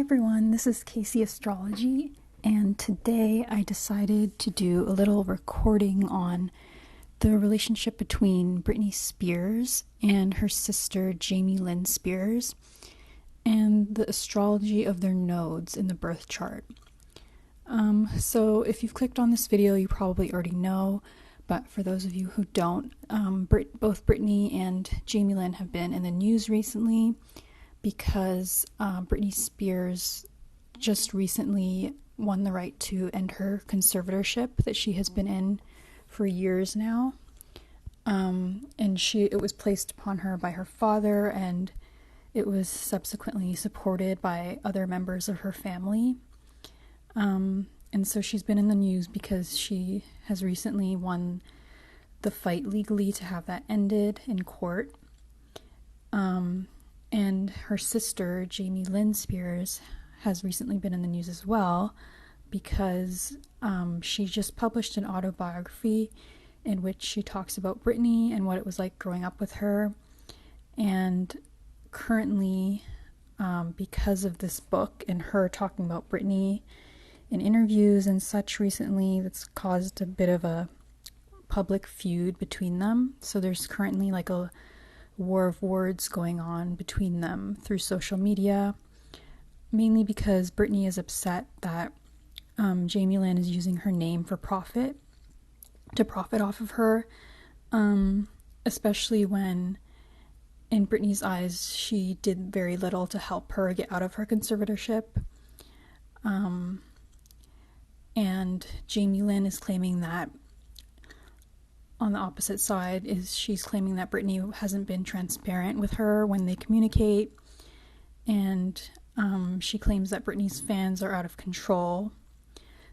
everyone, this is Casey Astrology, and today I decided to do a little recording on the relationship between Britney Spears and her sister Lynn Spears, and the astrology of their nodes in the birth chart. So if you've clicked on this video, you probably already know, but for those of you who don't, both Britney and Lynn have been in the news recently because Britney Spears just recently won the right to end her conservatorship that she has been in for years now. And it was placed upon her by her father, and it was subsequently supported by other members of her family. And so she's been in the news because she has recently won the fight legally to have that ended in court. And her sister, Lynn Spears, has recently been in the news as well because she just published an autobiography in which she talks about Britney and what it was like growing up with her. And currently, because of this book and her talking about Britney in interviews and such recently, that's caused a bit of a public feud between them. So there's currently like a war of words going on between them through social media, mainly because Britney is upset that Lynn is using her name to profit off of her, especially when in Britney's eyes she did very little to help her get out of her conservatorship. And Lynn is claiming that on the opposite side she's claiming that Britney hasn't been transparent with her when they communicate, and she claims that Britney's fans are out of control.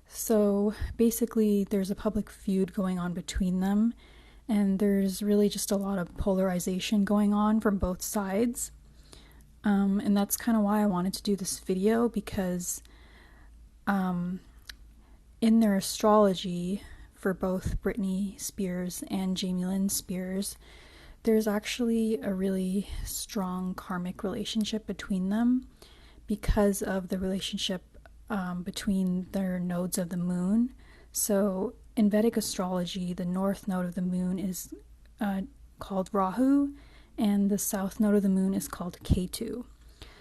So basically there's a public feud going on between them, and there's really just a lot of polarization going on from both sides. And that's kind of why I wanted to do this video, because in their astrology for both Britney Spears and Lynn Spears, there's actually a really strong karmic relationship between them because of the relationship between their nodes of the moon. So in Vedic astrology, the north node of the moon is called Rahu, and the south node of the moon is called Ketu.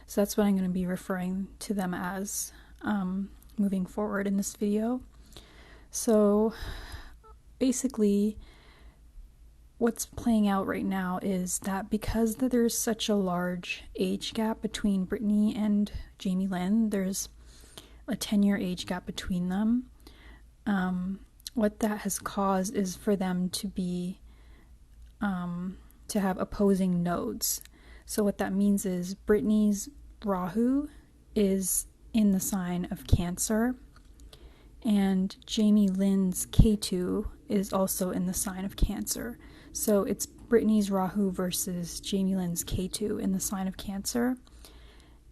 So that's what I'm going to be referring to them as moving forward in this video. So basically what's playing out right now is that because there's such a large age gap between Britney and Lynn, there's a 10-year age gap between them. What that has caused is for them to be to have opposing nodes. So what that means is Britney's Rahu is in the sign of Cancer, and Lynn's Ketu is also in the sign of Cancer. So it's Britney's Rahu versus Lynn's Ketu in the sign of Cancer.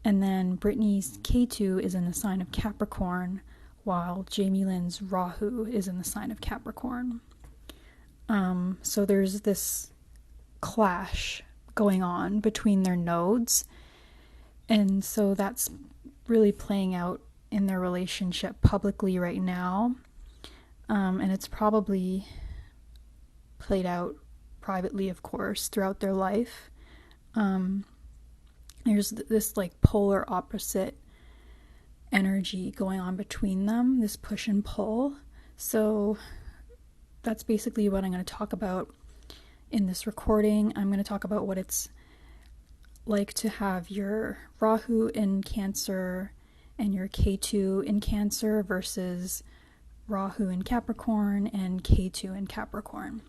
And then Britney's Ketu is in the sign of Capricorn, while Lynn's Rahu is in the sign of Capricorn. So there's this clash going on between their nodes. And so that's really playing out in their relationship publicly right now. And it's probably played out privately, of course, throughout their life. There's this like polar opposite energy going on between them, this push and pull. So that's basically what I'm going to talk about in this recording. I'm going to talk about what it's like to have your Rahu in Cancer and your Ketu in Cancer versus Rahu in Capricorn and Ketu in Capricorn.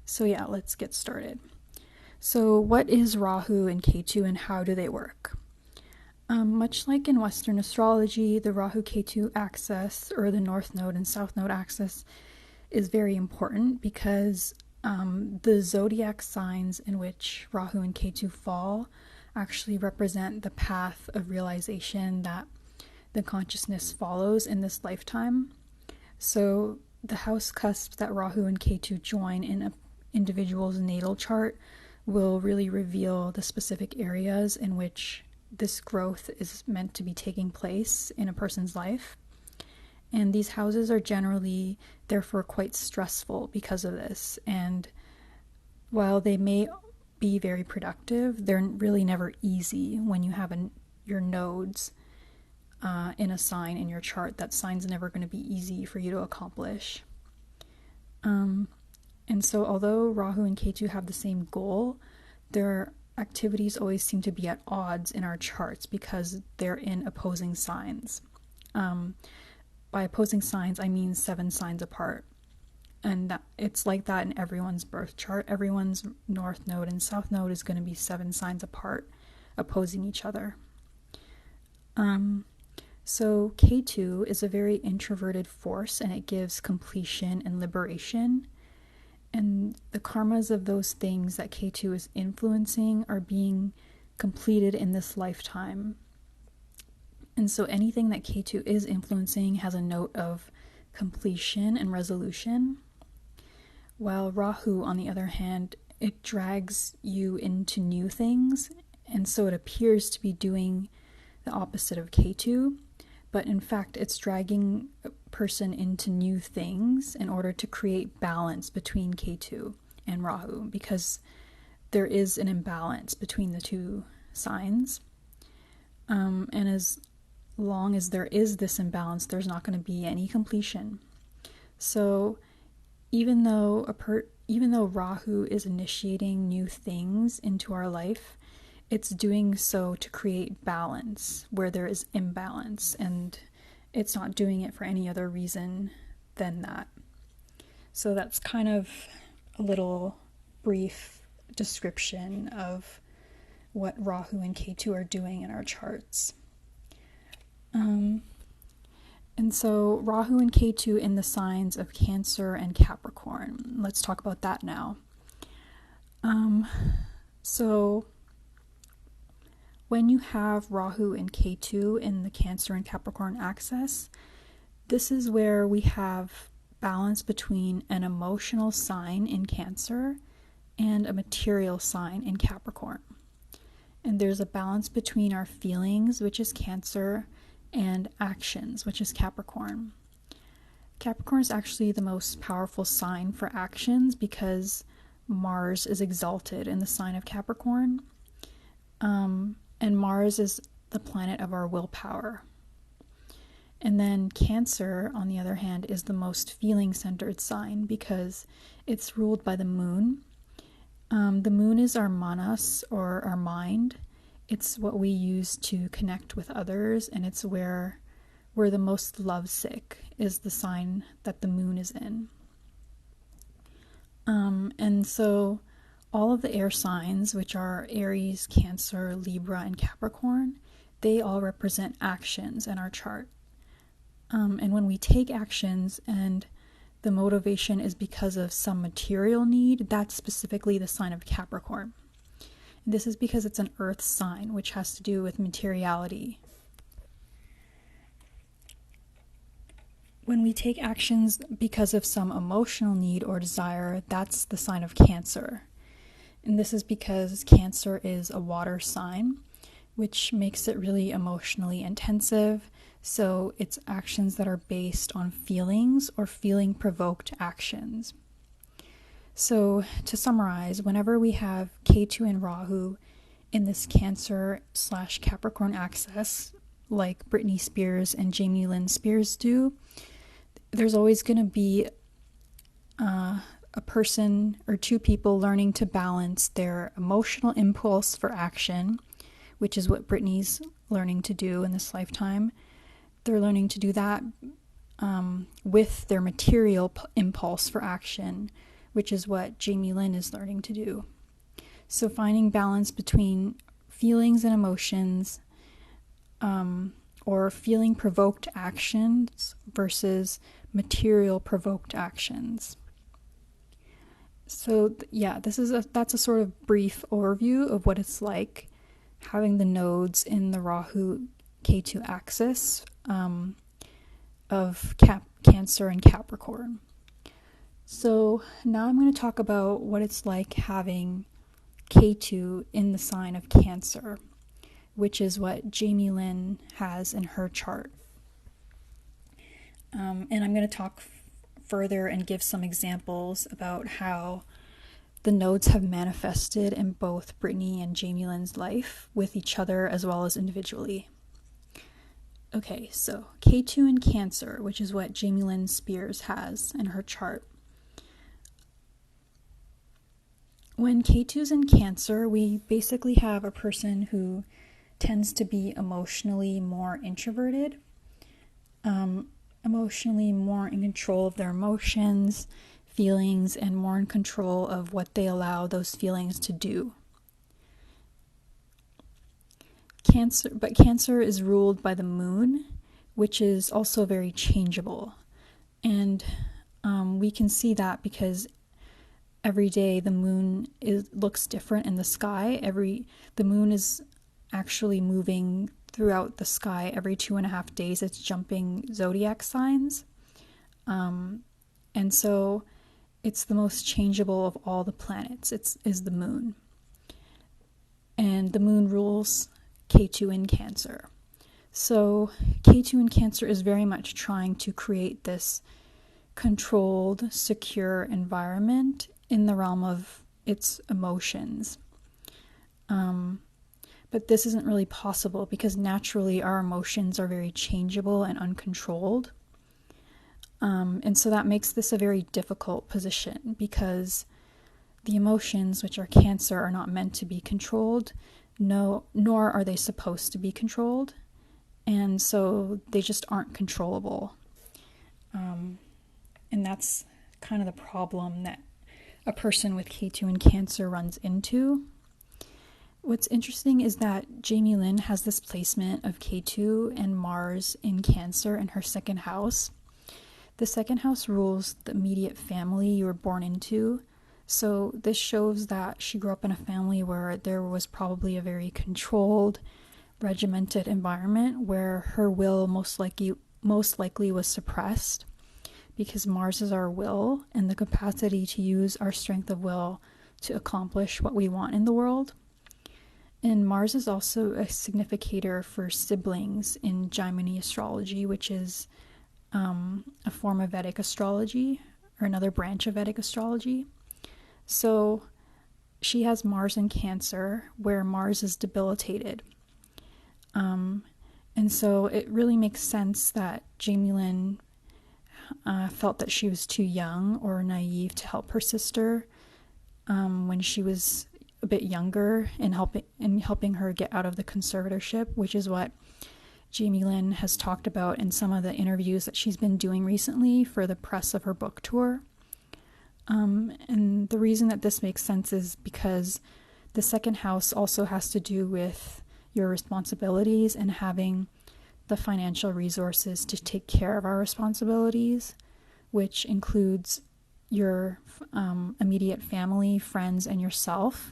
So yeah, let's get started. So what is Rahu and Ketu and how do they work? Much like in Western astrology, the Rahu-Ketu axis, or the North Node and South Node axis, is very important because the zodiac signs in which Rahu and Ketu fall actually represent the path of realization that the consciousness follows in this lifetime. So the house cusps that Rahu and Ketu join in an individual's natal chart will really reveal the specific areas in which this growth is meant to be taking place in a person's life. And these houses are generally, therefore, quite stressful because of this. And while they may be very productive, they're really never easy when you have your nodes in a sign in your chart. That sign's never going to be easy for you to accomplish. And so although Rahu and Ketu have the same goal, their activities always seem to be at odds in our charts because they're in opposing signs. By opposing signs, I mean 7 signs apart. And it's like that in everyone's birth chart. Everyone's north node and south node is going to be 7 signs apart, opposing each other. So Ketu is a very introverted force, and it gives completion and liberation. And the karmas of those things that Ketu is influencing are being completed in this lifetime. And so anything that Ketu is influencing has a note of completion and resolution. While Rahu, on the other hand, it drags you into new things, and so it appears to be doing the opposite of Ketu, but in fact it's dragging a person into new things in order to create balance between Ketu and Rahu, because there is an imbalance between the two signs. And as long as there is this imbalance, there's not going to be any completion. So even though Rahu is initiating new things into our life, it's doing so to create balance where there is imbalance, and it's not doing it for any other reason than that. So that's kind of a little brief description of what Rahu and Ketu are doing in our charts. And so Rahu and Ketu in the signs of Cancer and Capricorn. Let's talk about that now. So when you have Rahu and Ketu in the Cancer and Capricorn axis, this is where we have balance between an emotional sign in Cancer and a material sign in Capricorn. And there's a balance between our feelings, which is Cancer, and actions, which is Capricorn. Capricorn is actually the most powerful sign for actions because Mars is exalted in the sign of Capricorn. And Mars is the planet of our willpower. And then Cancer, on the other hand, is the most feeling-centered sign because it's ruled by the moon. The moon is our manas, or our mind. It's what we use to connect with others, and it's where we're the most lovesick, is the sign that the moon is in. And so all of the air signs, which are Aries, Cancer, Libra, and Capricorn, they all represent actions in our chart. And when we take actions and the motivation is because of some material need, that's specifically the sign of Capricorn. This is because it's an earth sign, which has to do with materiality. When we take actions because of some emotional need or desire, that's the sign of Cancer. And this is because Cancer is a water sign, which makes it really emotionally intensive. So it's actions that are based on feelings or feeling-provoked actions. So to summarize, whenever we have Ketu and Rahu in this Cancer/Capricorn axis, like Britney Spears and Jamie Lynn Spears do, there's always going to be a person or two people learning to balance their emotional impulse for action, which is what Britney's learning to do in this lifetime. They're learning to do that with their material impulse for action, which is what Jamie Lynn is learning to do. So finding balance between feelings and emotions, or feeling-provoked actions versus material-provoked actions. So that's a sort of brief overview of what it's like having the nodes in the Rahu-Ketu axis of Cancer and Capricorn. So now I'm going to talk about what it's like having Ketu in the sign of Cancer. which is what Jamie Lynn has in her chart. And I'm going to talk further and give some examples about how the nodes have manifested in both Britney and Jamie Lynn's life with each other as well as individually. Okay, so Ketu in Cancer, which is what Jamie Lynn Spears has in her chart. When Ketu's in Cancer, we basically have a person who tends to be emotionally more introverted, emotionally more in control of their emotions, feelings, and more in control of what they allow those feelings to do. Cancer is ruled by the moon, which is also very changeable. And we can see that because every day the moon looks different in the sky. The moon is actually moving throughout the sky every 2.5 days. It's jumping zodiac signs. And so it's the most changeable of all the planets. Is the moon. And the moon rules Ketu in Cancer. So Ketu in Cancer is very much trying to create this controlled, secure environment in the realm of its emotions. But this isn't really possible because naturally our emotions are very changeable and uncontrolled. And so that makes this a very difficult position because the emotions, which are Cancer, are not meant to be controlled, nor are they supposed to be controlled. And so they just aren't controllable. And that's kind of the problem that a person with Ketu in Cancer runs into. What's interesting is that Jamie Lynn has this placement of Ketu and Mars in Cancer in her second house. The second house rules the immediate family you were born into. So this shows that she grew up in a family where there was probably a very controlled, regimented environment where her will most likely was suppressed, because Mars is our will and the capacity to use our strength of will to accomplish what we want in the world. And Mars is also a significator for siblings in Jaimini astrology, which is a form of Vedic astrology, or another branch of Vedic astrology. So she has Mars in Cancer, where Mars is debilitated. And so it really makes sense that Jamie Lynn felt that she was too young or naive to help her sister when she was a bit younger, in helping her get out of the conservatorship, which is what Jamie Lynn has talked about in some of the interviews that she's been doing recently for the press of her book tour. And the reason that this makes sense is because the second house also has to do with your responsibilities and having the financial resources to take care of our responsibilities, which includes your immediate family, friends, and yourself.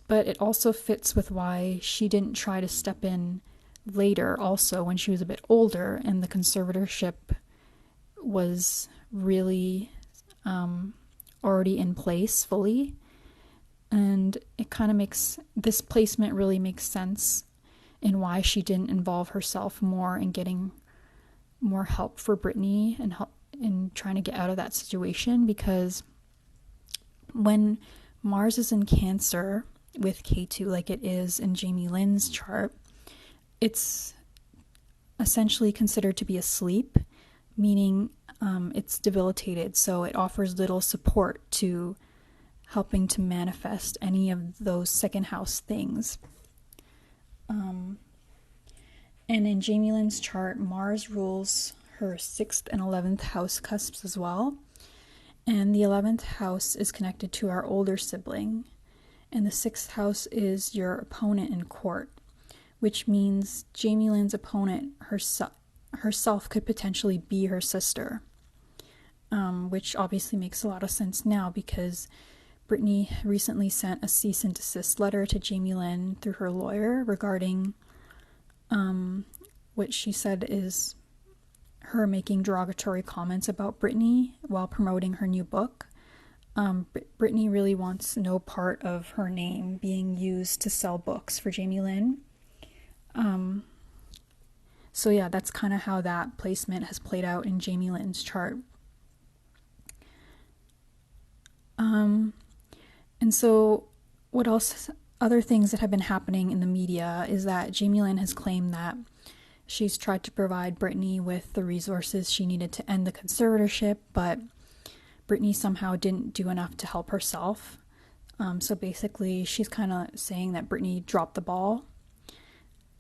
But it also fits with why she didn't try to step in later, also when she was a bit older and the conservatorship was really already in place fully. And it kind of this placement really makes sense in why she didn't involve herself more in getting more help for Britney and help in trying to get out of that situation, because when Mars is in Cancer with Ketu, like it is in Jamie Lynn's chart, it's essentially considered to be asleep, meaning it's debilitated, so it offers little support to helping to manifest any of those second house things. And in Jamie Lynn's chart, Mars rules her 6th and 11th house cusps as well. And the 11th house is connected to our older sibling. And the 6th house is your opponent in court, which means Jamie Lynn's opponent herself could potentially be her sister, which obviously makes a lot of sense now because Britney recently sent a cease and desist letter to Jamie Lynn through her lawyer regarding what she said is her making derogatory comments about Britney while promoting her new book. Britney really wants no part of her name being used to sell books for Jamie Lynn. So yeah, that's kind of how that placement has played out in Jamie Lynn's chart. And so what else, other things that have been happening in the media is that Jamie Lynn has claimed that she's tried to provide Britney with the resources she needed to end the conservatorship, but Britney somehow didn't do enough to help herself. So basically, she's kind of saying that Britney dropped the ball.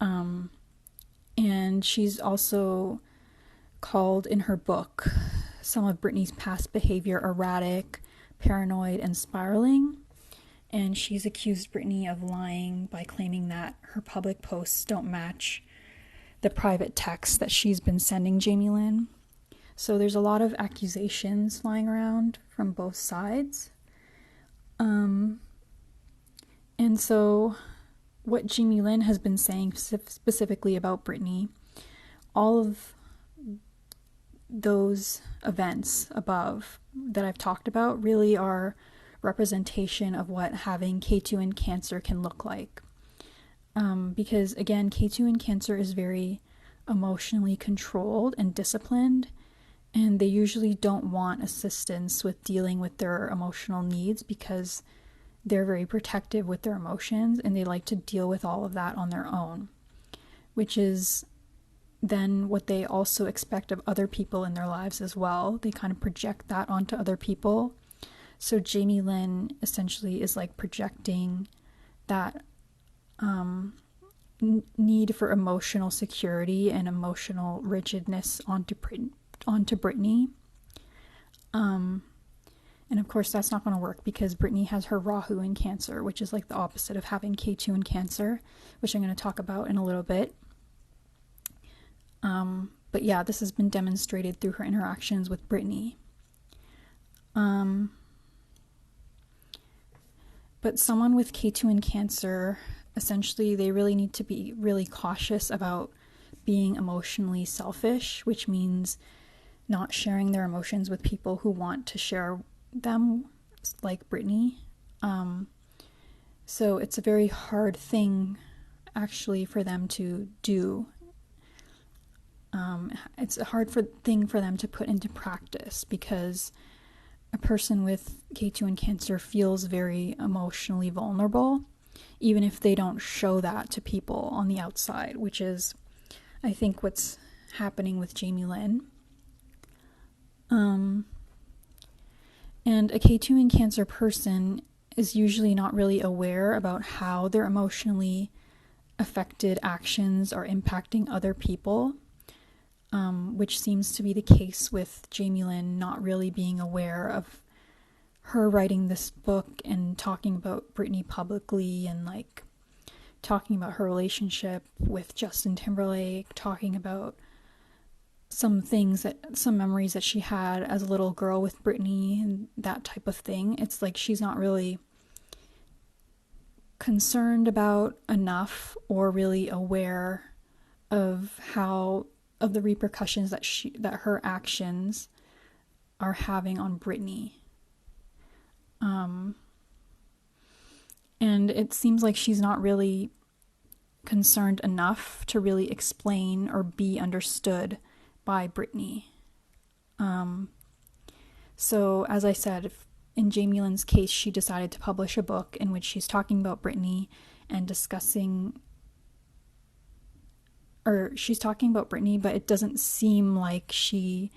And she's also called in her book some of Britney's past behavior erratic, paranoid, and spiraling. And she's accused Britney of lying by claiming that her public posts don't match the private texts that she's been sending Jamie Lynn. So there's a lot of accusations flying around from both sides. And so what Jamie Lynn has been saying specifically about Britney, all of those events above that I've talked about really are representation of what having Ketu in Cancer can look like. Because again, Ketu in Cancer is very emotionally controlled and disciplined, and they usually don't want assistance with dealing with their emotional needs because they're very protective with their emotions and they like to deal with all of that on their own, which is then what they also expect of other people in their lives as well. They kind of project that onto other people. So Jamie Lynn essentially is like projecting that need for emotional security and emotional rigidness onto Britney. And of course that's not going to work because Britney has her Rahu in Cancer, which is like the opposite of having Ketu in Cancer, which I'm going to talk about in a little bit. But yeah, this has been demonstrated through her interactions with Britney. But someone with Ketu in Cancer, essentially they really need to be really cautious about being emotionally selfish, which means not sharing their emotions with people who want to share them, like Britney. So it's a very hard thing actually for them to do. It's a hard thing for them to put into practice because a person with Ketu in Cancer feels very emotionally vulnerable, even if they don't show that to people on the outside, which is, I think, what's happening with Jamie Lynn. And a Ketu in Cancer person is usually not really aware about how their emotionally affected actions are impacting other people, which seems to be the case with Jamie Lynn not really being aware of her writing this book and talking about Britney publicly and like talking about her relationship with Justin Timberlake, talking about some memories that she had as a little girl with Britney and that type of thing. It's like she's not really concerned about enough or really aware of the repercussions that her actions are having on Britney. And it seems like she's not really concerned enough to really explain or be understood by Britney. So as I said, in Jamie Lynn's case, she decided to publish a book in which she's talking about Britney and she's talking about Britney, but it doesn't seem like she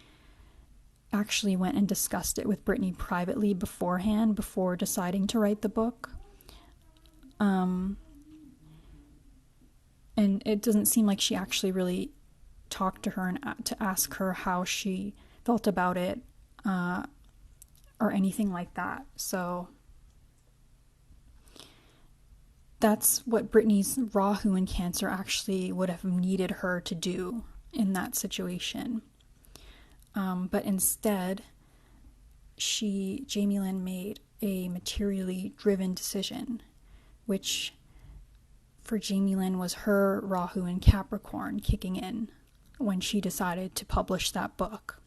actually went and discussed it with Britney privately beforehand, before deciding to write the book. And it doesn't seem like she actually really talked to her and to ask her how she felt about it, or anything like that. So that's what Britney's Rahu in Cancer actually would have needed her to do in that situation. But instead, Jamie Lynn made a materially driven decision, which for Jamie Lynn was her Rahu in Capricorn kicking in when she decided to publish that book.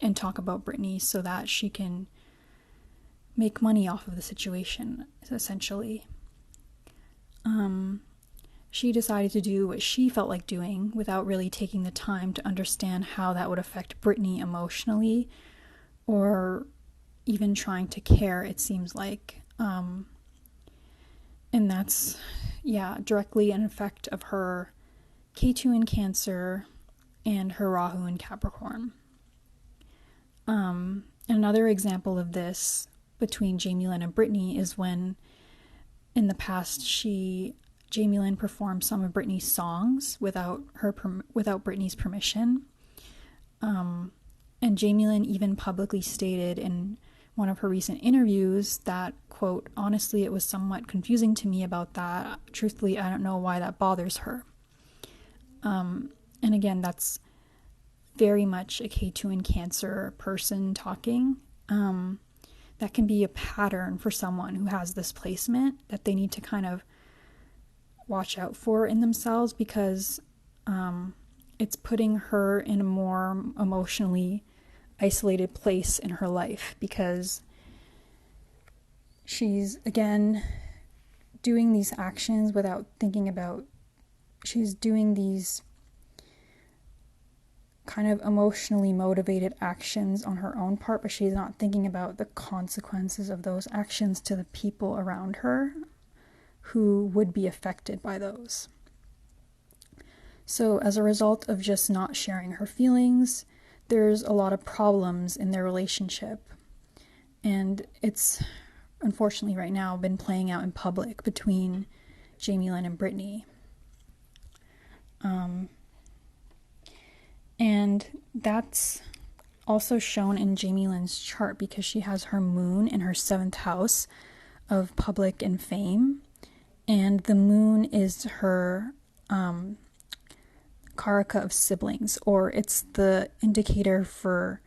and talk about Britney so that she can make money off of the situation, essentially. She decided to do what she felt like doing without really taking the time to understand how that would affect Britney emotionally, or even trying to care, it seems like. And that's, directly an effect of her Ketu in Cancer and her Rahu in Capricorn. Another example of this between Jamie Lynn and Britney is when, in the past, Jamie Lynn performed some of Britney's songs without Britney's permission. And Jamie Lynn even publicly stated in one of her recent interviews that, quote, "Honestly, it was somewhat confusing to me about that. Truthfully, I don't know why that bothers her." And again, that's very much a Ketu in Cancer person talking. That can be a pattern for someone who has this placement that they need to kind of watch out for in themselves, because it's putting her in a more emotionally isolated place in her life, because she's, again, doing these actions without thinking about, she's doing these kind of emotionally motivated actions on her own part, but she's not thinking about the consequences of those actions to the people around her who would be affected by those. So as a result of just not sharing her feelings, there's a lot of problems in their relationship. And it's, unfortunately right now, been playing out in public between Jamie Lynn and Britney. And that's also shown in Jamie Lynn's chart, because she has her moon in her 7th house of public and fame. And the moon is her karaka of siblings, or it's the indicator for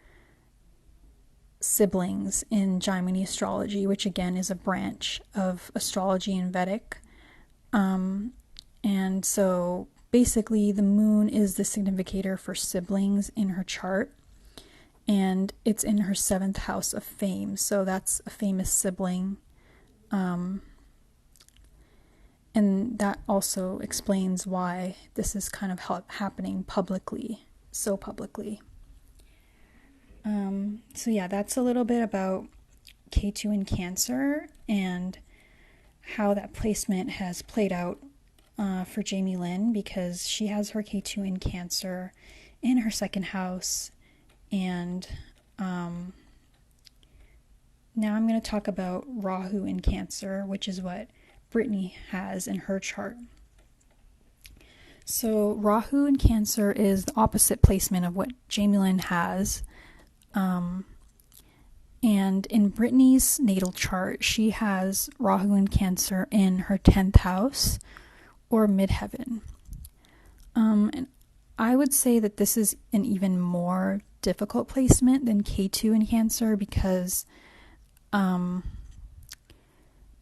siblings in Jaimini astrology, which again is a branch of astrology and Vedic. And so basically the moon is the significator for siblings in her chart, and it's in her 7th house of fame, so that's a famous sibling. And that also explains why this is kind of happening publicly, so publicly. So yeah, that's a little bit about Ketu in Cancer and how that placement has played out for Jamie Lynn, because she has her Ketu in Cancer in her 2nd house. And now I'm going to talk about Rahu in Cancer, which is what Britney has in her chart. So Rahu in Cancer is the opposite placement of what Jamie Lynn has. And in Britney's natal chart, she has Rahu in Cancer in her 10th house, or midheaven. And I would say that this is an even more difficult placement than Ketu in Cancer, because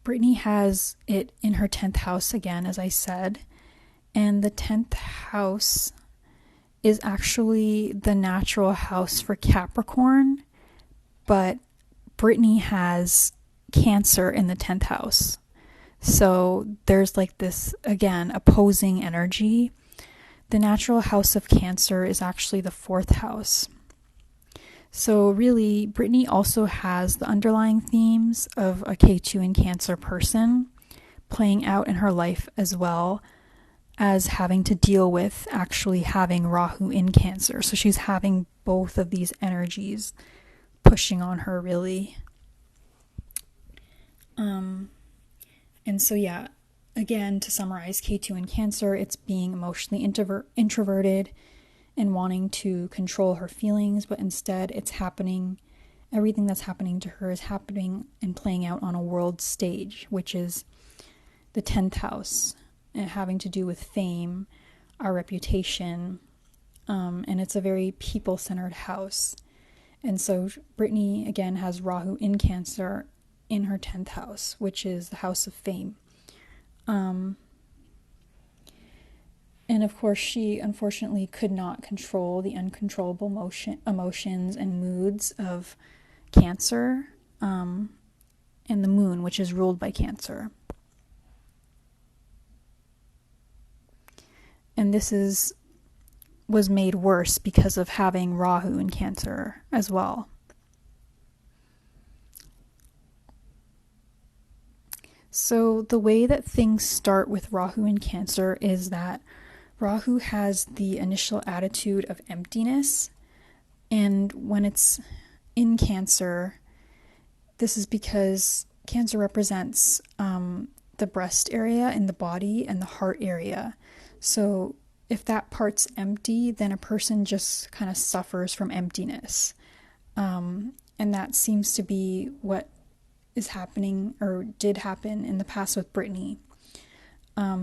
Britney has it in her 10th house again, as I said, and the 10th house is actually the natural house for Capricorn, but Britney has Cancer in the 10th house. So there's like this, again, opposing energy. The natural house of Cancer is actually the 4th house. So really, Britney also has the underlying themes of a Ketu in Cancer person playing out in her life, as well as having to deal with actually having Rahu in Cancer. So she's having both of these energies pushing on her, really. And so yeah, again, to summarize, Ketu in Cancer, it's being emotionally introverted and wanting to control her feelings, but instead it's happening, everything that's happening to her is happening and playing out on a world stage, which is the 10th house, and having to do with fame, our reputation, and it's a very people-centered house. And so Britney, again, has Rahu in Cancer in her 10th house, which is the house of fame. And of course, she unfortunately could not control the uncontrollable emotions and moods of Cancer, and the moon, which is ruled by Cancer. And this was made worse because of having Rahu in Cancer as well. So the way that things start with Rahu in Cancer is that Rahu has the initial attitude of emptiness, and when it's in Cancer, this is because Cancer represents the breast area in the body and the heart area. So if that part's empty, then a person just kind of suffers from emptiness. And that seems to be what is happening or did happen in the past with Britney.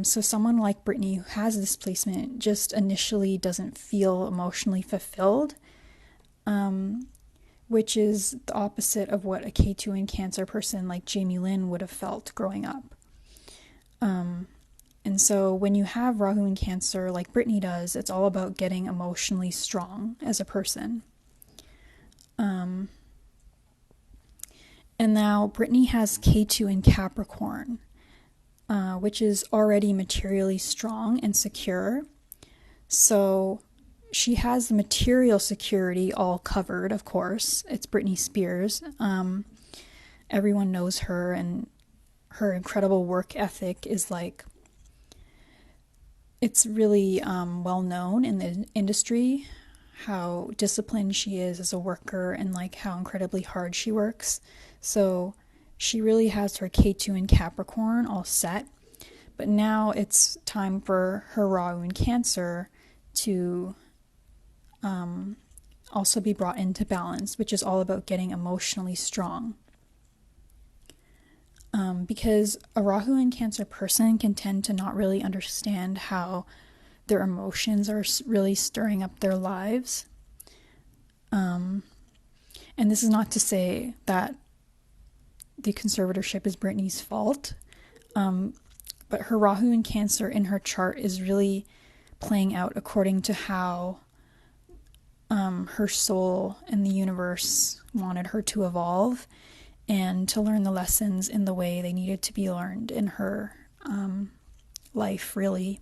So someone like Britney who has this placement just initially doesn't feel emotionally fulfilled, which is the opposite of what a Ketu in Cancer person like Jamie Lynn would have felt growing up. And so when you have Rahu in Cancer like Britney does, it's all about getting emotionally strong as a person. And now Britney has Ketu in Capricorn, which is already materially strong and secure. So she has the material security all covered, of course. It's Britney Spears. Everyone knows her, and her incredible work ethic is like, it's really well known in the industry how disciplined she is as a worker and like how incredibly hard she works. So she really has her Ketu in Capricorn all set. But now it's time for her Rahu in Cancer to also be brought into balance, which is all about getting emotionally strong. Because a Rahu in Cancer person can tend to not really understand how their emotions are really stirring up their lives. And this is not to say that the conservatorship is Britney's fault, but her Rahu in Cancer in her chart is really playing out according to how her soul and the universe wanted her to evolve and to learn the lessons in the way they needed to be learned in her life, really.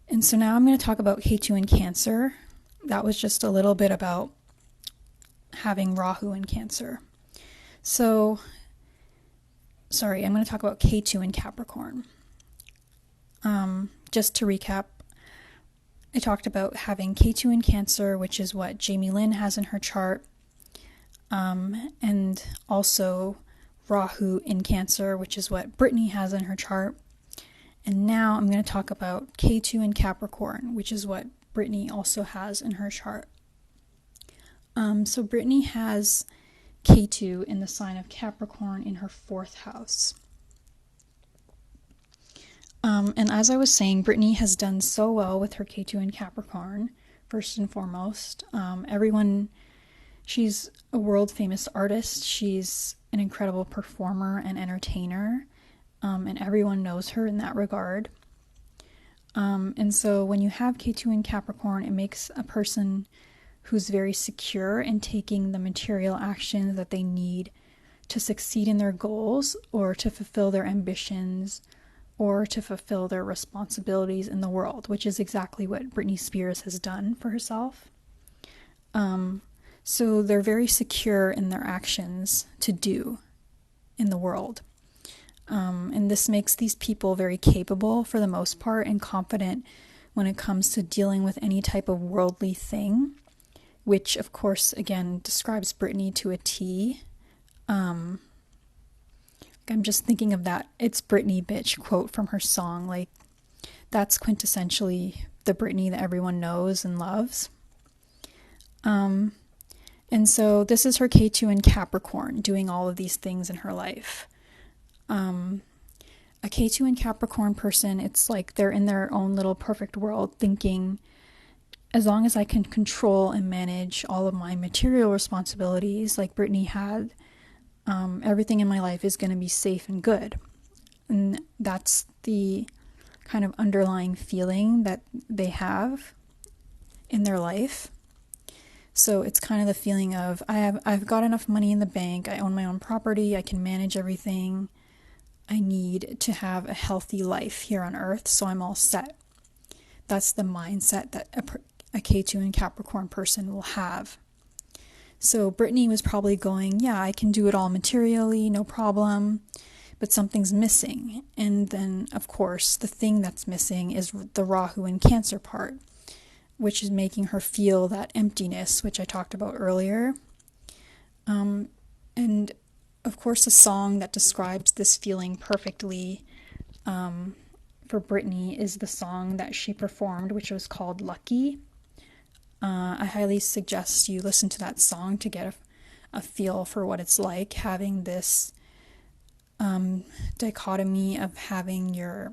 And so now I'm going to talk about Ketu in Cancer. That was just a little bit about having Rahu in Cancer. So, sorry, I'm going to talk about Ketu in Capricorn. Just to recap, I talked about having Ketu in Cancer, which is what Jamie Lynn has in her chart, and also Rahu in Cancer, which is what Britney has in her chart. And now I'm going to talk about Ketu in Capricorn, which is what Britney also has in her chart. So Britney has Ketu in the sign of Capricorn in her 4th house. And as I was saying, Britney has done so well with her Ketu in Capricorn, first and foremost. She's a world famous artist. She's an incredible performer and entertainer, and everyone knows her in that regard. And so when you have Ketu in Capricorn, it makes a person who's very secure in taking the material actions that they need to succeed in their goals or to fulfill their ambitions or to fulfill their responsibilities in the world, which is exactly what Britney Spears has done for herself. So they're very secure in their actions to do in the world. And this makes these people very capable for the most part and confident when it comes to dealing with any type of worldly thing, which of course again describes Britney to a T. I'm just thinking of that "It's Britney, bitch" quote from her song. Like, that's quintessentially the Britney that everyone knows and loves. And so this is her Ketu in Capricorn doing all of these things in her life. A Ketu in Capricorn person, it's like they're in their own little perfect world thinking, as long as I can control and manage all of my material responsibilities like Britney had, everything in my life is going to be safe and good. And that's the kind of underlying feeling that they have in their life. So it's kind of the feeling of, I've got enough money in the bank, I own my own property, I can manage everything. I need to have a healthy life here on earth, so I'm all set. That's the mindset that a Ketu and Capricorn person will have. So Britney was probably going, yeah, I can do it all materially, no problem, but something's missing. And then, of course, the thing that's missing is the Rahu and Cancer part, which is making her feel that emptiness, which I talked about earlier. And of course, a song that describes this feeling perfectly for Britney is the song that she performed, which was called Lucky. I highly suggest you listen to that song to get a feel for what it's like having this dichotomy of having your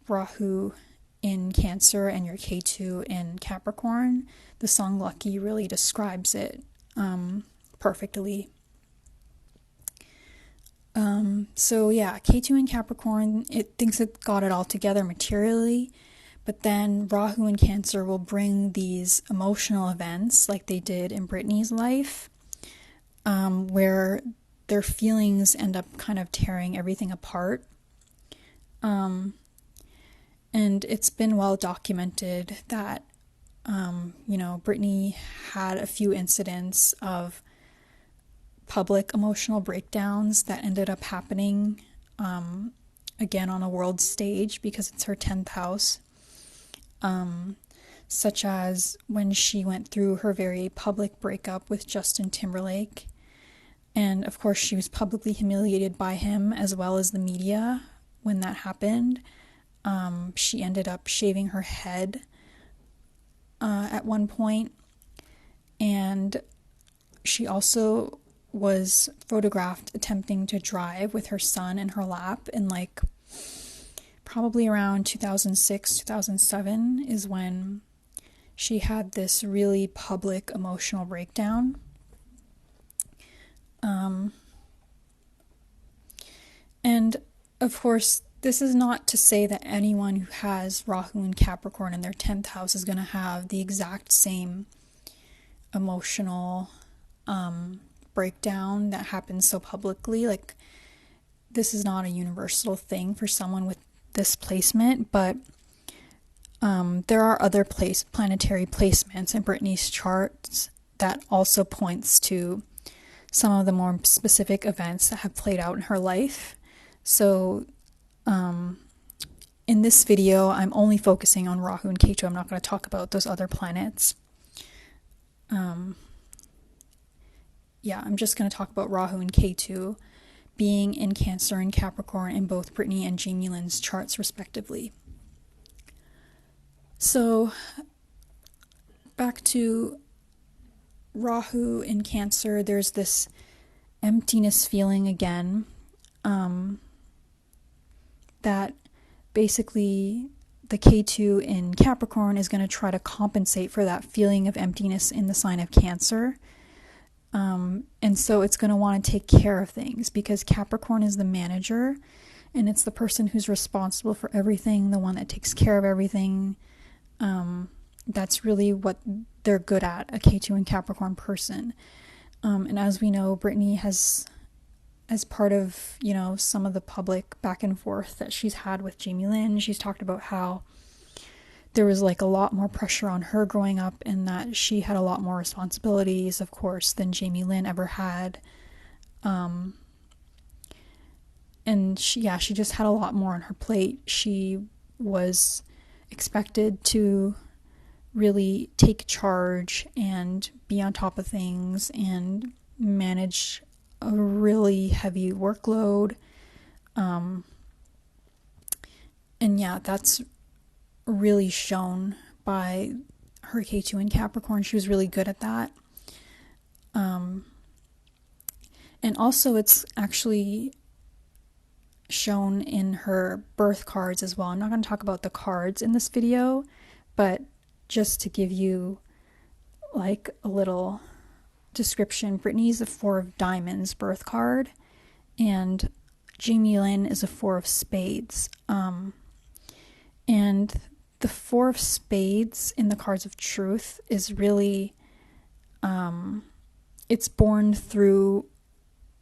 Rahu in Cancer and your Ketu in Capricorn. The song Lucky really describes it perfectly. So yeah, Ketu and Capricorn, it thinks it got it all together materially, but then Rahu and Cancer will bring these emotional events like they did in Britney's life, where their feelings end up kind of tearing everything apart. And it's been well documented that, Britney had a few incidents of public emotional breakdowns that ended up happening again on a world stage because it's her 10th house, such as when she went through her very public breakup with Justin Timberlake, and of course she was publicly humiliated by him as well as the media when that happened. She ended up shaving her head at one point, and she also was photographed attempting to drive with her son in her lap in probably around 2006, 2007 is when she had this really public emotional breakdown. And of course, this is not to say that anyone who has Rahu and Capricorn in their 10th house is going to have the exact same emotional breakdown that happens so publicly. This is not a universal thing for someone with this placement, but there are other planetary placements in Britney's charts that also points to some of the more specific events that have played out in her life. So in this video, I'm only focusing on Rahu and Ketu. I'm not going to talk about those other planets. I'm just going to talk about Rahu and Ketu being in Cancer and Capricorn in both Britney and Jamie Lynn's charts, respectively. So, back to Rahu in Cancer, there's this emptiness feeling again, that basically the Ketu in Capricorn is going to try to compensate for that feeling of emptiness in the sign of Cancer. And so it's going to want to take care of things because Capricorn is the manager and it's the person who's responsible for everything, the one that takes care of everything. That's really what they're good at, a Ketu and Capricorn person. And as we know, Britney has, as part of, some of the public back and forth that she's had with Jamie Lynn, she's talked about how there was a lot more pressure on her growing up and that she had a lot more responsibilities, of course, than Jamie Lynn ever had. And she just had a lot more on her plate. She was expected to really take charge and be on top of things and manage a really heavy workload. That's really shown by her Ketu in Capricorn. She was really good at that. And also it's actually shown in her birth cards as well. I'm not going to talk about the cards in this video, but just to give you a little description, Britney's a 4 of Diamonds birth card, and Jamie Lynn is a 4 of Spades. And the Four of Spades in the cards of truth is really, it's born through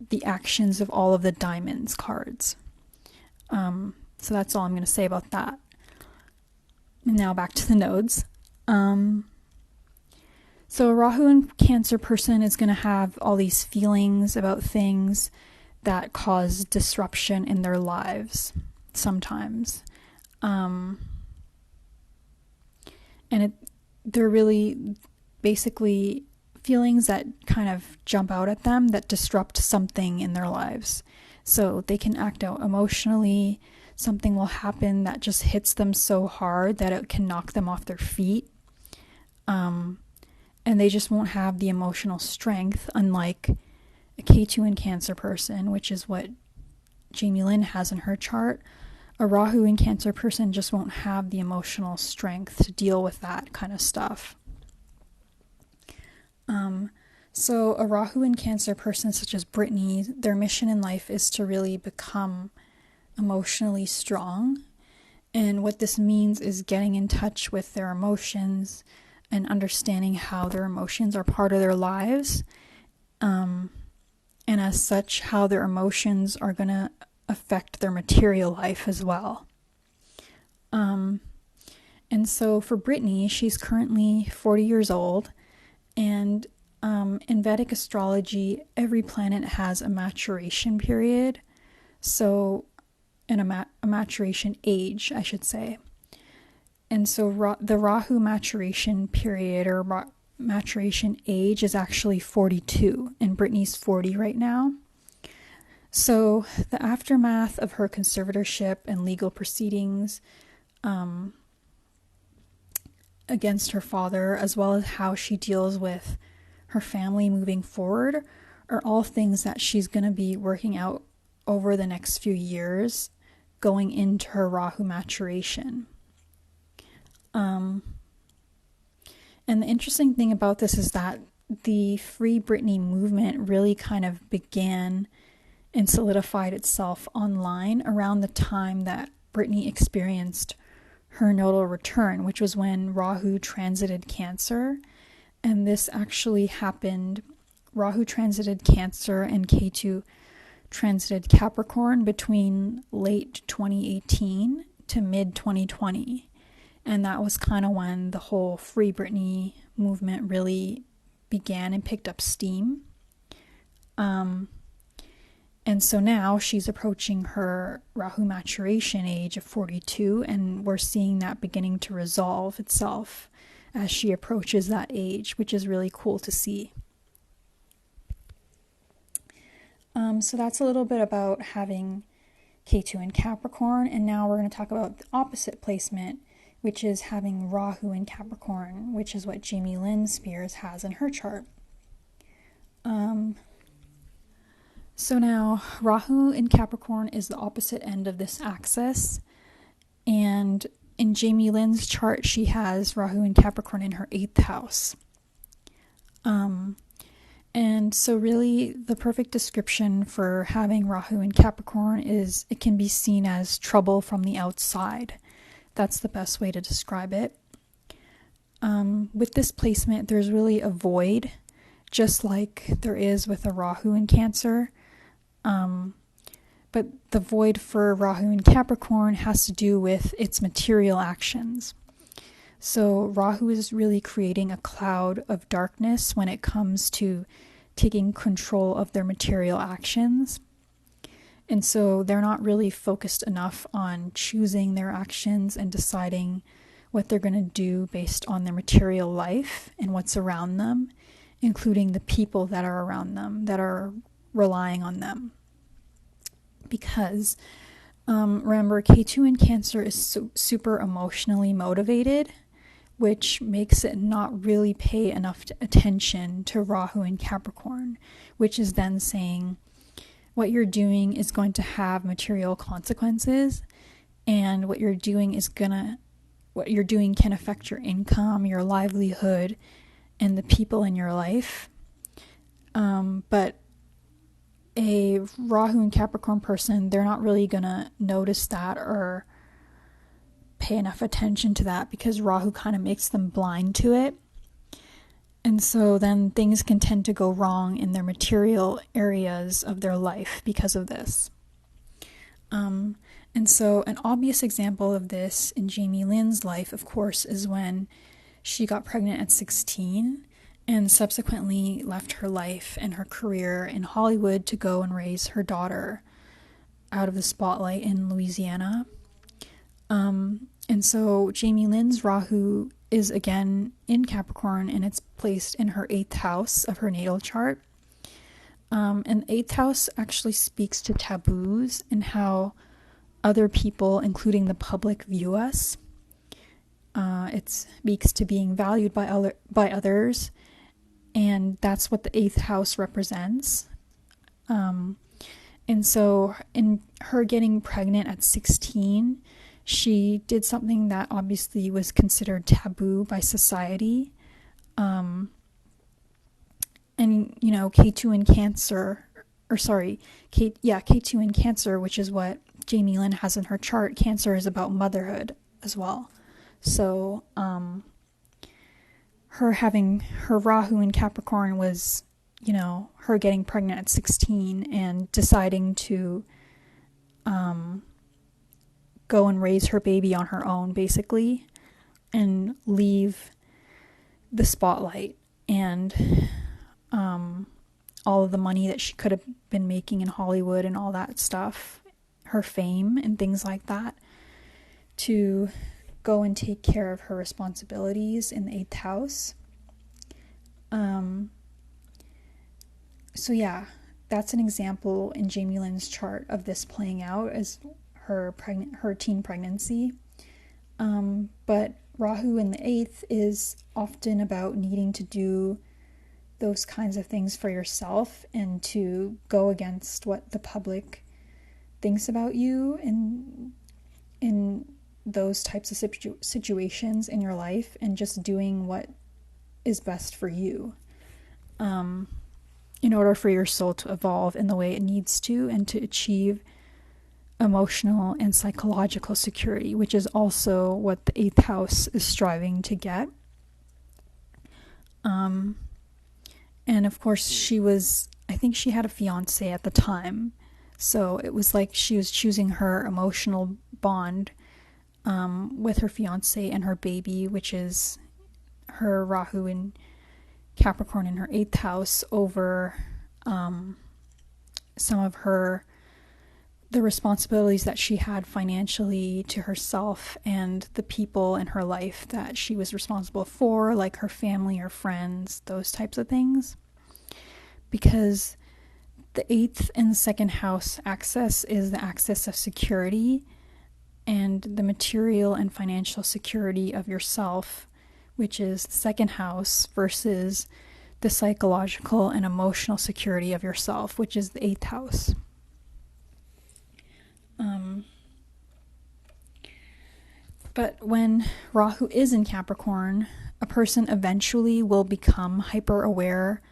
the actions of all of the diamonds cards. So that's all I'm going to say about that. And now back to the nodes. So a Rahu and Cancer person is going to have all these feelings about things that cause disruption in their lives sometimes. They're really basically feelings that kind of jump out at them that disrupt something in their lives. So they can act out emotionally. Something will happen that just hits them so hard that it can knock them off their feet. And they just won't have the emotional strength, unlike a Ketu and Cancer person, which is what Jamie Lynn has in her chart. A Rahu and Cancer person just won't have the emotional strength to deal with that kind of stuff. So a Rahu and Cancer person such as Britney, their mission in life is to really become emotionally strong. And what this means is getting in touch with their emotions and understanding how their emotions are part of their lives. And as such, how their emotions are going to affect their material life as well. And so for Britney, she's currently 40 years old, and in Vedic astrology, every planet has a maturation period, so a maturation age, I should say. And so the Rahu maturation period or maturation age is actually 42, and Britney's 40 right now. So the aftermath of her conservatorship and legal proceedings against her father, as well as how she deals with her family moving forward, are all things that she's going to be working out over the next few years going into her Rahu maturation. And the interesting thing about this is that the Free Britney movement really kind of began and solidified itself online around the time that Britney experienced her nodal return, which was when Rahu transited Cancer. And this actually happened, Rahu transited Cancer and Ketu transited Capricorn between late 2018 to mid 2020. And that was kind of when the whole Free Britney movement really began and picked up steam. And so now she's approaching her Rahu maturation age of 42, and we're seeing that beginning to resolve itself as she approaches that age, which is really cool to see. So that's a little bit about having Ketu and Capricorn, and now we're going to talk about the opposite placement, which is having Rahu in Capricorn, which is what Jamie Lynn Spears has in her chart. So now Rahu in Capricorn is the opposite end of this axis, and in Jamie Lynn's chart she has Rahu in Capricorn in her 8th house. And so really the perfect description for having Rahu in Capricorn is it can be seen as trouble from the outside. That's the best way to describe it. With this placement, there's really a void, just like there is with a Rahu in Cancer. But the void for Rahu in Capricorn has to do with its material actions. So Rahu is really creating a cloud of darkness when it comes to taking control of their material actions. And so they're not really focused enough on choosing their actions and deciding what they're going to do based on their material life and what's around them, including the people that are around them, that are relying on them. Because remember, Ketu in Cancer is super emotionally motivated, which makes it not really pay enough attention to Rahu in Capricorn, which is then saying what you're doing is going to have material consequences, and what you're doing can affect your income, your livelihood, and the people in your life. But a Rahu and Capricorn person, they're not really going to notice that or pay enough attention to that because Rahu kind of makes them blind to it. And so then things can tend to go wrong in their material areas of their life because of this. And so an obvious example of this in Jamie Lynn's life, of course, is when she got pregnant at 16 and subsequently left her life and her career in Hollywood to go and raise her daughter out of the spotlight in Louisiana. And so Jamie Lynn's Rahu is again in Capricorn, and it's placed in her 8th house of her natal chart. And the 8th house actually speaks to taboos and how other people, including the public, view us. It speaks to being valued by others, and that's what the 8th house represents. And so in her getting pregnant at 16, she did something that obviously was considered taboo by society. And, you know, Ketu in Cancer, Ketu in Cancer, which is what Jamie Lynn has in her chart. Cancer is about motherhood as well. So, her having her Rahu in Capricorn was, you know, her getting pregnant at 16 and deciding to go and raise her baby on her own, basically, and leave the spotlight and all of the money that she could have been making in Hollywood and all that stuff, her fame and things like that, to go and take care of her responsibilities in the 8th house. So yeah, that's an example in Jamie Lynn's chart of this playing out as her teen pregnancy. But Rahu in the 8th is often about needing to do those kinds of things for yourself and to go against what the public thinks about you in those types of situations in your life, and just doing what is best for you in order for your soul to evolve in the way it needs to and to achieve emotional and psychological security, which is also what the 8th house is striving to get. And of course I think she had a fiance at the time, so it was like she was choosing her emotional bond with her fiance and her baby, which is her Rahu in Capricorn in her 8th house, over some of the responsibilities that she had financially to herself and the people in her life that she was responsible for, like her family, her friends, those types of things. Because the 8th and 2nd house axis is the axis of security and the material and financial security of yourself, which is the 2nd house, versus the psychological and emotional security of yourself, which is the 8th house. But when Rahu is in Capricorn, a person eventually will become hyper aware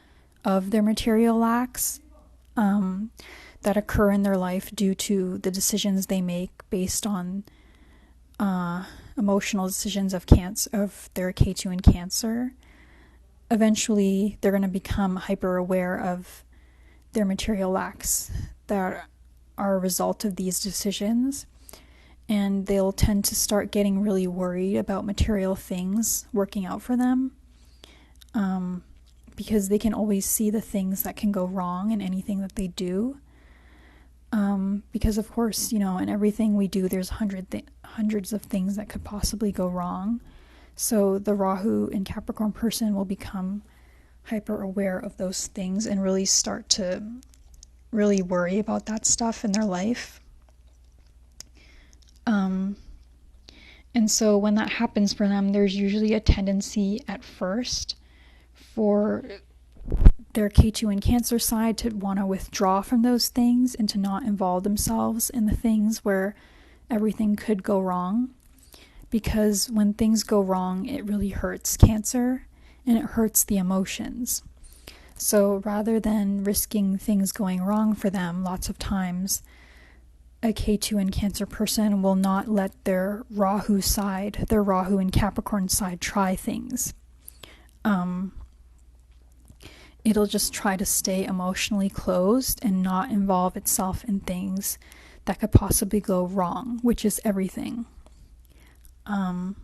of their material lacks that occur in their life due to the decisions they make based on emotional decisions of their Ketu in Cancer. Eventually, they're going to become hyper aware of their material lacks that are a result of these decisions, and they'll tend to start getting really worried about material things working out for them, because they can always see the things that can go wrong in anything that they do. Because of course, you know, in everything we do, there's hundreds of things that could possibly go wrong. So the Rahu in Capricorn person will become hyper aware of those things and really start to really worry about that stuff in their life. And so when that happens for them, there's usually a tendency at first for their Ketu in Cancer side to want to withdraw from those things and to not involve themselves in the things where everything could go wrong. Because when things go wrong, it really hurts Cancer and it hurts the emotions. So rather than risking things going wrong for them, lots of times a Ketu and Cancer person will not let their Rahu and Capricorn side try things. It'll just try to stay emotionally closed and not involve itself in things that could possibly go wrong, which is everything. And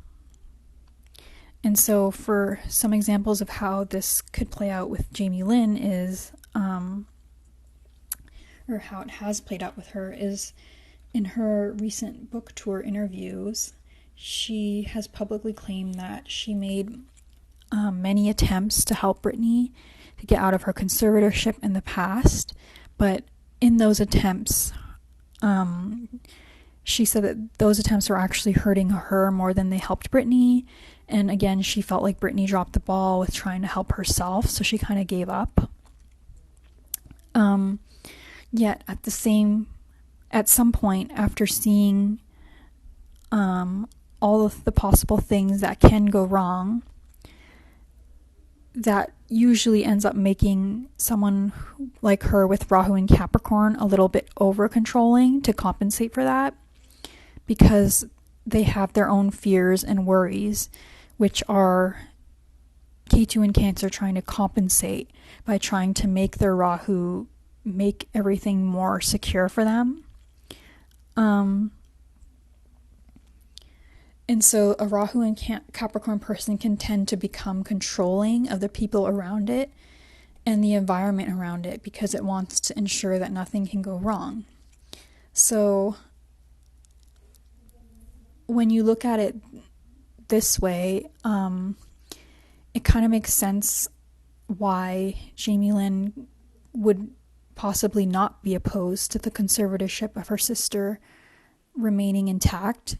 so for some examples of how this could play out with Jamie Lynn is, or how it has played out with her, is in her recent book tour interviews, she has publicly claimed that she made many attempts to help Britney to get out of her conservatorship in the past, but in those attempts, she said that those attempts were actually hurting her more than they helped Britney. And again, she felt like Britney dropped the ball with trying to help herself, so she kind of gave up. Yet at some point, after seeing all of the possible things that can go wrong, that usually ends up making someone like her with Rahu and Capricorn a little bit over-controlling to compensate for that, because they have their own fears and worries, which are Ketu and Cancer trying to compensate by trying to make their Rahu make everything more secure for them. And so a Rahu and Capricorn person can tend to become controlling of the people around it and the environment around it because it wants to ensure that nothing can go wrong. So when you look at it this way, it kind of makes sense why Jamie Lynn would possibly not be opposed to the conservatorship of her sister remaining intact,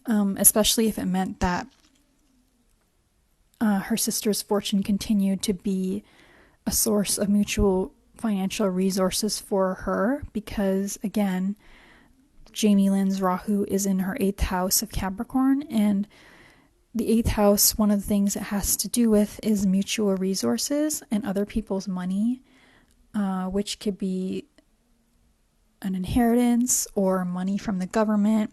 especially if it meant that her sister's fortune continued to be a source of mutual financial resources for her, because again, Jamie Lynn's Rahu is in her 8th house of Capricorn, and the 8th house, one of the things it has to do with is mutual resources and other people's money, which could be an inheritance or money from the government,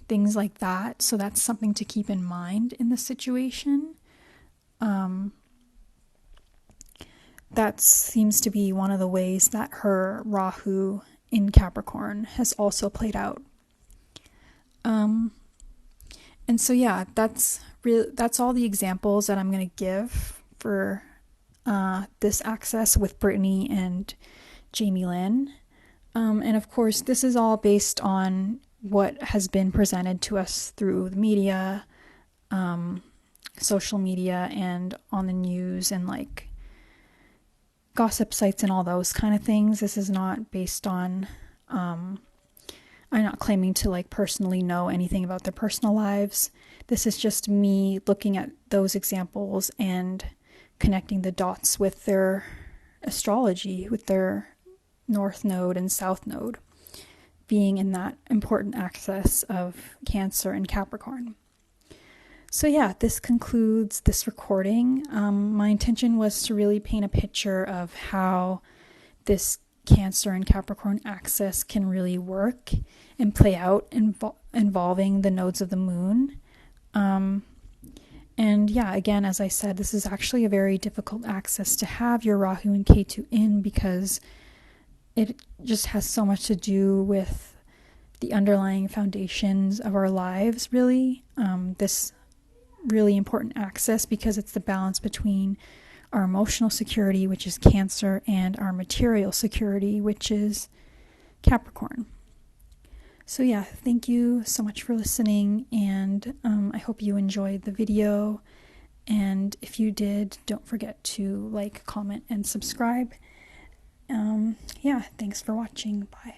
things like that. So that's something to keep in mind in this situation. That seems to be one of the ways that her Rahu in Capricorn has also played out. And so yeah, that's all the examples that I'm going to give for this access with Britney and Jamie Lynn. And of course, this is all based on what has been presented to us through the media, social media, and on the news, and like gossip sites and all those kind of things. This is not based on, I'm not claiming to like personally know anything about their personal lives. This is just me looking at those examples and connecting the dots with their astrology, with their North Node and South Node being in that important axis of Cancer and Capricorn. So yeah, this concludes this recording. My intention was to really paint a picture of how this Cancer and Capricorn axis can really work and play out involving the nodes of the moon. And yeah, again, as I said, this is actually a very difficult axis to have your Rahu and Ketu in, because it just has so much to do with the underlying foundations of our lives, really. This really important axis, because it's the balance between our emotional security, which is Cancer, and our material security, which is Capricorn. So yeah, thank you so much for listening, and I hope you enjoyed the video. And if you did, don't forget to like, comment, and subscribe. Yeah, thanks for watching. Bye.